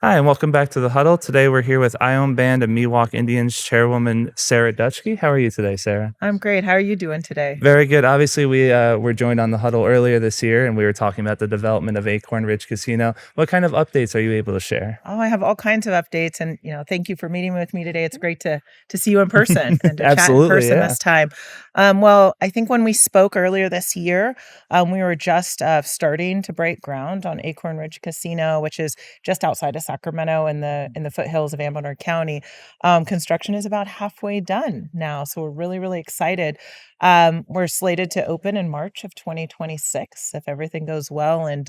Hi, and welcome back to the Huddle. Today we're here with Ione Band of Miwok Indians Chairwoman Sara Dutschke. How are you today, Sarah? I'm great. How are you doing today? Very good. Obviously, we were joined on the Huddle earlier this year, and we were talking about the development of Acorn Ridge Casino. What kind of updates are you able to share? Oh, I have all kinds of updates and, thank you for meeting with me today. It's great to see you in person and to chat in Absolutely, person yeah. this time. Well, I think when we spoke earlier this year, we were just starting to break ground on Acorn Ridge Casino, which is just outside of Sacramento in the foothills of Amador County. Construction is about halfway done now, so we're really, really excited. We're slated to open in March of 2026 if everything goes well, and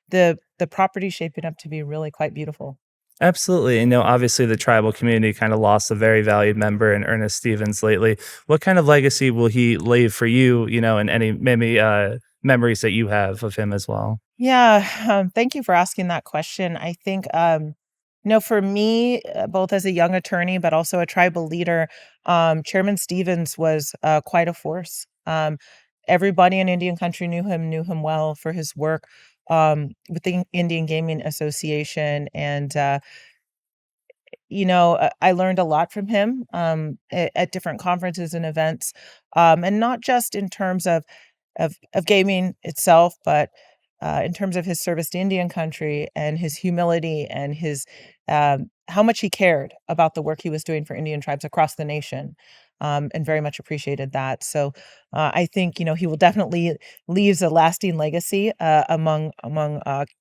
the property's shaping up to be really quite beautiful. Absolutely. Obviously, the tribal community kind of lost a very valued member in Ernest Stevens lately. What kind of legacy will he leave for you, and any maybe memories that you have of him as well? Yeah, thank you for asking that question. I think, for me, both as a young attorney, but also a tribal leader, Chairman Stevens was quite a force. Everybody in Indian country knew him well for his work with the Indian Gaming Association. And I learned a lot from him, at different conferences and events, and not just in terms of gaming itself, but, in terms of his service to Indian country and his humility and his, how much he cared about the work he was doing for Indian tribes across the nation, and very much appreciated that. So, I think, he will definitely leaves a lasting legacy, among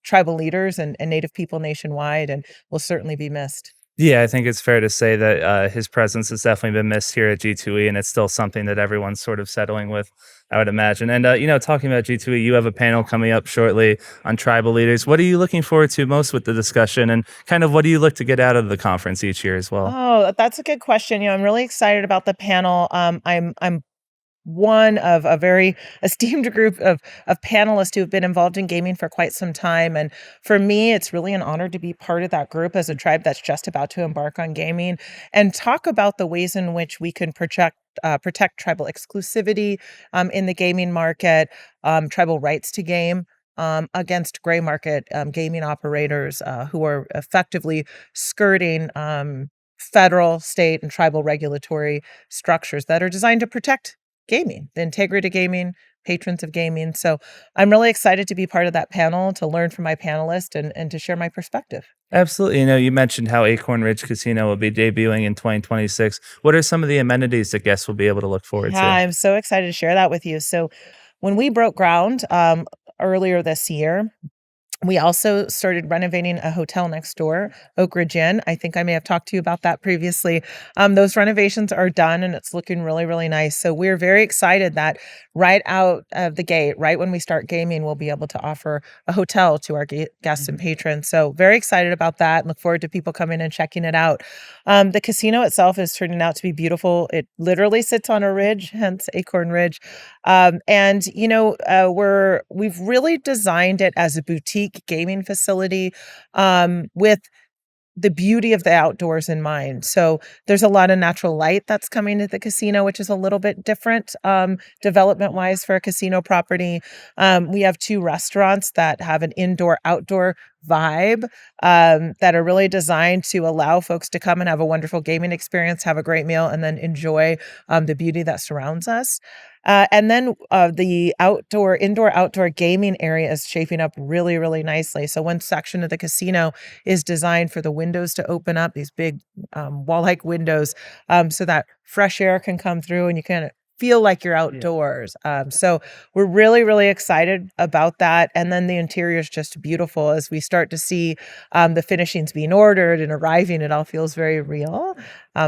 tribal leaders and Native people nationwide and will certainly be missed. Yeah, I think it's fair to say that his presence has definitely been missed here at G2E, and it's still something that everyone's sort of settling with, I would imagine. And, talking about G2E, you have a panel coming up shortly on tribal leaders. What are you looking forward to most with the discussion, and kind of what do you look to get out of the conference each year as well? Oh, that's a good question. I'm really excited about the panel. I'm one of a very esteemed group of panelists who have been involved in gaming for quite some time, and for me, it's really an honor to be part of that group as a tribe that's just about to embark on gaming and talk about the ways in which we can protect tribal exclusivity in the gaming market, tribal rights to game. Against gray market gaming operators who are effectively skirting federal, state, and tribal regulatory structures that are designed to protect gaming, the integrity of gaming, patrons of gaming. So I'm really excited to be part of that panel, to learn from my panelists and to share my perspective. Absolutely. You mentioned how Acorn Ridge Casino will be debuting in 2026. What are some of the amenities that guests will be able to look forward Yeah, to? I'm so excited to share that with you. So when we broke ground earlier this year, we also started renovating a hotel next door, Oak Ridge Inn. I think I may have talked to you about that previously. Those renovations are done and it's looking really, really nice. So we're very excited that right out of the gate, right when we start gaming, we'll be able to offer a hotel to our guests and patrons. So very excited about that and look forward to people coming and checking it out. The casino itself is turning out to be beautiful. It literally sits on a ridge, hence Acorn Ridge. And we've really designed it as a boutique gaming facility with the beauty of the outdoors in mind. So there's a lot of natural light that's coming to the casino, which is a little bit different development wise for a casino property. We have two restaurants that have an indoor outdoor vibe that are really designed to allow folks to come and have a wonderful gaming experience, have a great meal, and then enjoy the beauty that surrounds us. And then the indoor outdoor gaming area is shaping up really, really nicely. So one section of the casino is designed for the windows to open up, these big wall-like windows, so that fresh air can come through and you kind of feel like you're outdoors. So we're really, really excited about that. And then the interior is just beautiful as we start to see the finishings being ordered and arriving. It all feels very real.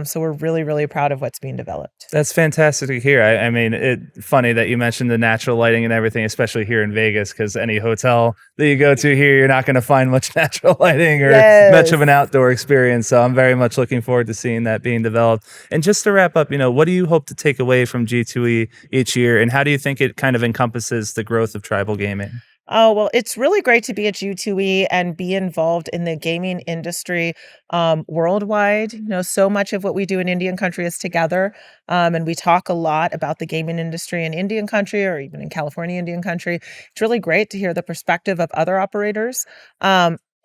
So we're really, really proud of what's being developed. That's fantastic to hear. I mean, funny that you mentioned the natural lighting and everything, especially here in Vegas, because any hotel that you go to here, you're not going to find much natural lighting or much Yes. of an outdoor experience. So I'm very much looking forward to seeing that being developed. And just to wrap up, what do you hope to take away from G2E each year, and how do you think it kind of encompasses the growth of tribal gaming? Oh, well, it's really great to be at U2E and be involved in the gaming industry worldwide. So much of what we do in Indian country is together. And we talk a lot about the gaming industry in Indian country or even in California Indian country. It's really great to hear the perspective of other operators.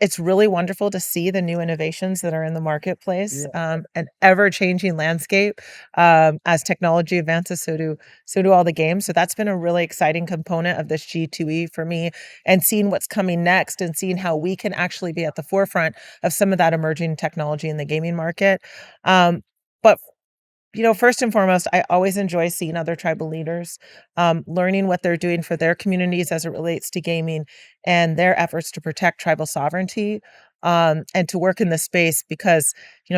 It's really wonderful to see the new innovations that are in the marketplace, Yeah. an ever-changing landscape. As technology advances, so do all the games. So that's been a really exciting component of this G2E for me, and seeing what's coming next and seeing how we can actually be at the forefront of some of that emerging technology in the gaming market. But first and foremost, I always enjoy seeing other tribal leaders, learning what they're doing for their communities as it relates to gaming and their efforts to protect tribal sovereignty, and to work in this space because,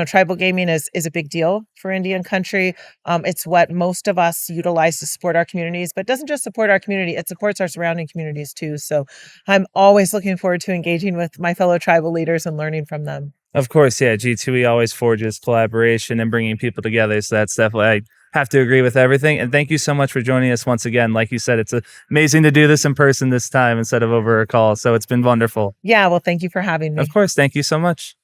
tribal gaming is a big deal for Indian country. It's what most of us utilize to support our communities, but it doesn't just support our community, it supports our surrounding communities too. So I'm always looking forward to engaging with my fellow tribal leaders and learning from them. Of course, yeah, G2E always forges collaboration and bringing people together. So that's definitely, I have to agree with everything. And thank you so much for joining us once again. Like you said, it's amazing to do this in person this time instead of over a call. So it's been wonderful. Yeah, well, thank you for having Of me. course, thank you so much.